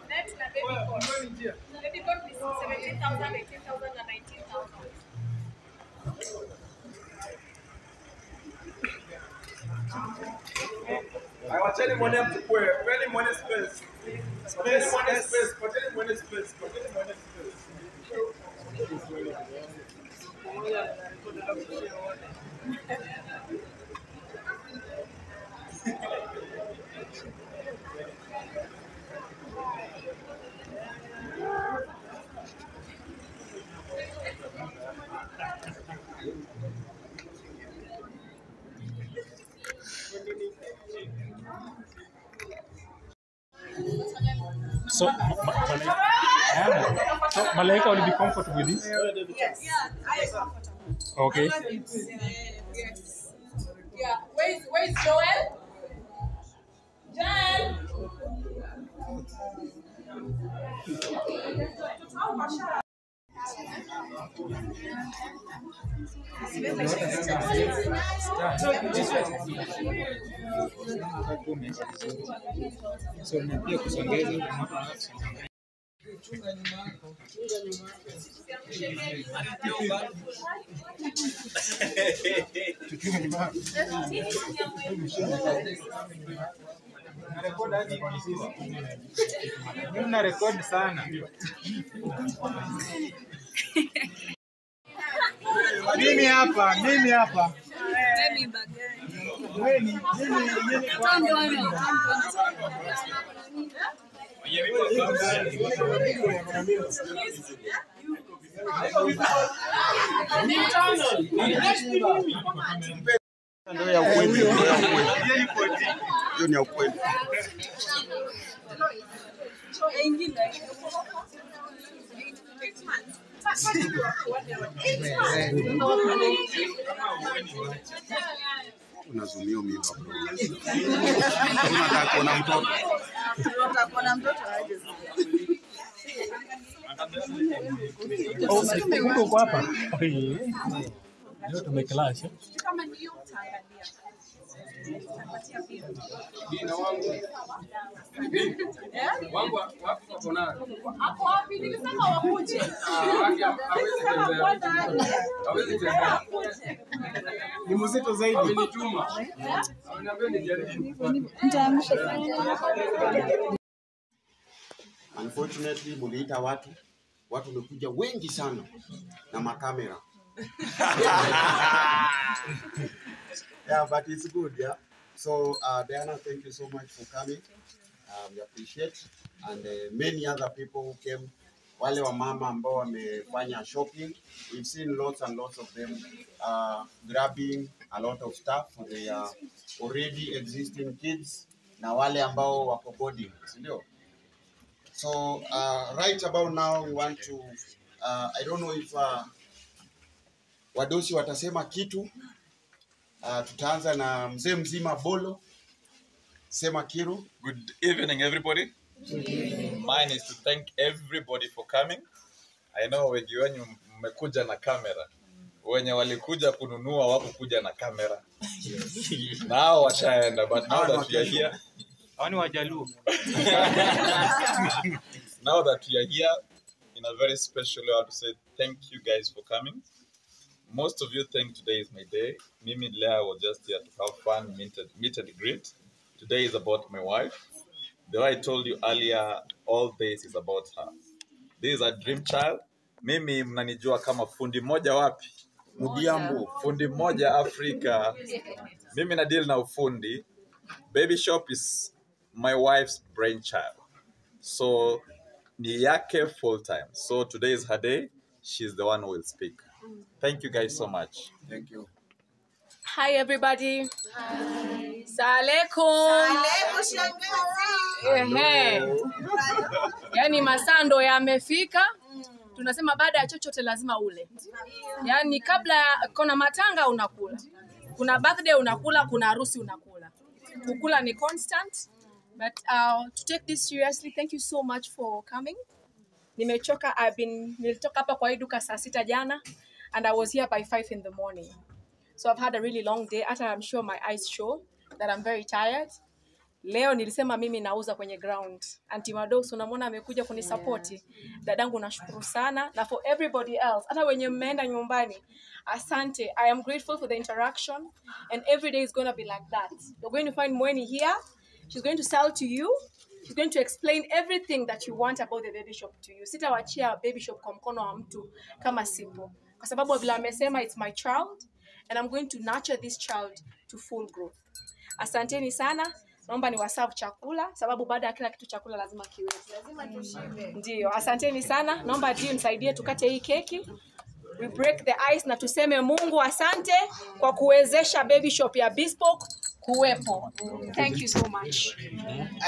Next, the baby cost. Baby cost is 17,000, 18,000, and 19,000. I was telling money to where? Very money space. Space. Putting money space. So, Malaika, will you be comfortable with this? Yes. Yeah, I am comfortable. Okay. Yes. Yeah. Where's Joel? Joel. So, pia kusongeza Mna rekodi sana. Mimi hapa. Ndio ya ukweli. Hiyo ni ya ukweli. Unazumia mimba bro. Unataka kuona mtoto. Unataka kuona mtoto aje. uko hapa. Leo tumeclash. Kama ndio utaangalia. Wangu wako na. Hapo wapi nilisema wakuje. Hawezi tembea. Ni mzito zaidi. Amenituma. Ananiambia nijaribu. Unfortunately, muliita watu wamekuja wengi sana na makamera. Yeah, but it's good, yeah. So, Diana, thank you so much for coming. We appreciate, and many other people who came. Wale wa mama ambao wamefanya shopping, we've seen lots and lots of them grabbing a lot of stuff for their already existing kids na wale ambao wako boarding, sindio? So right about now we want to I don't know if wadosi watasema kitu. Tutaanza na mzee mzima Bolo. Sema Kiru. Good evening, everybody. Mine is to thank everybody for coming. I know wengi wenyu mmekuja na kamera. Wenye walikuja kununua wako kuja na kamera. Nao washaenda, but now that we are here, Wani wajaluo. now that we are here, in a very special way, I want to say thank you guys for coming. Most of you think today is my day. Mimi and Leah were just here to have fun, meet and greet. Today is about my wife. The way I told you earlier, all this is about her. This is a dream child. Mimi mnanijua kama fundi moja wapi? Mudiambu. Fundi moja Afrika. Mimi na deal na ufundi. Baby Shop is my wife's brainchild. So, ni yake full time. So, today is her day. She's the one who will speak. Thank you guys so much. Thank you. Hi everybody. Hi. Salaikum. Yani masando yamefika. Tunasema baada ya chochote lazima ule. Yani kabla kona matanga unakula. Kuna birthday unakula, kuna harusi unakula. Kukula ni constant. But to take this seriously, thank you so much for coming. Nimechoka, nilitoka hapa kwa hii duka saa 6 jana, and I was here by 5 in the morning. So I've had a really long day. I'm sure my eyes show that I'm very tired. Leo nilisema mimi nauza kwenye ground. Auntie Mados unamwona amekuja kunisupport. Dadangu nashukuru sana. Na for everybody else, hata wenye mmeenda nyumbani, asante. I am grateful for the interaction, and every day is going to be like that. You're going to find Mweni here. She's going to sell to you. She's going to explain everything that you want about the baby shop to you. Sitawachia baby shop kwa mkono wa mtu kama sipo. Kwa sababu vile amesema, it's my child, and I'm going to nurture this child to full growth. Asanteni sana. Naomba ni waserve chakula sababu baada ya kila kitu chakula lazima kiwepo. Lazima tushibe. Ndio, asanteni sana. Naomba Jim nisaidie tukate hii keki. We break the ice na tuseme Mungu asante kwa kuwezesha baby shop ya Bespoke kuwepo. Thank you so much.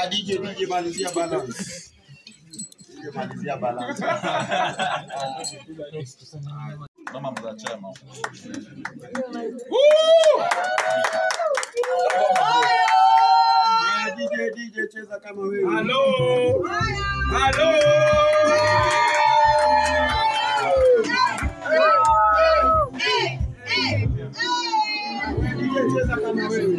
DJ malizia balance. DJ malizia balance. Mama mzachema. DJ cheza kama wewe. Hello. Hello. DJ cheza kama wewe.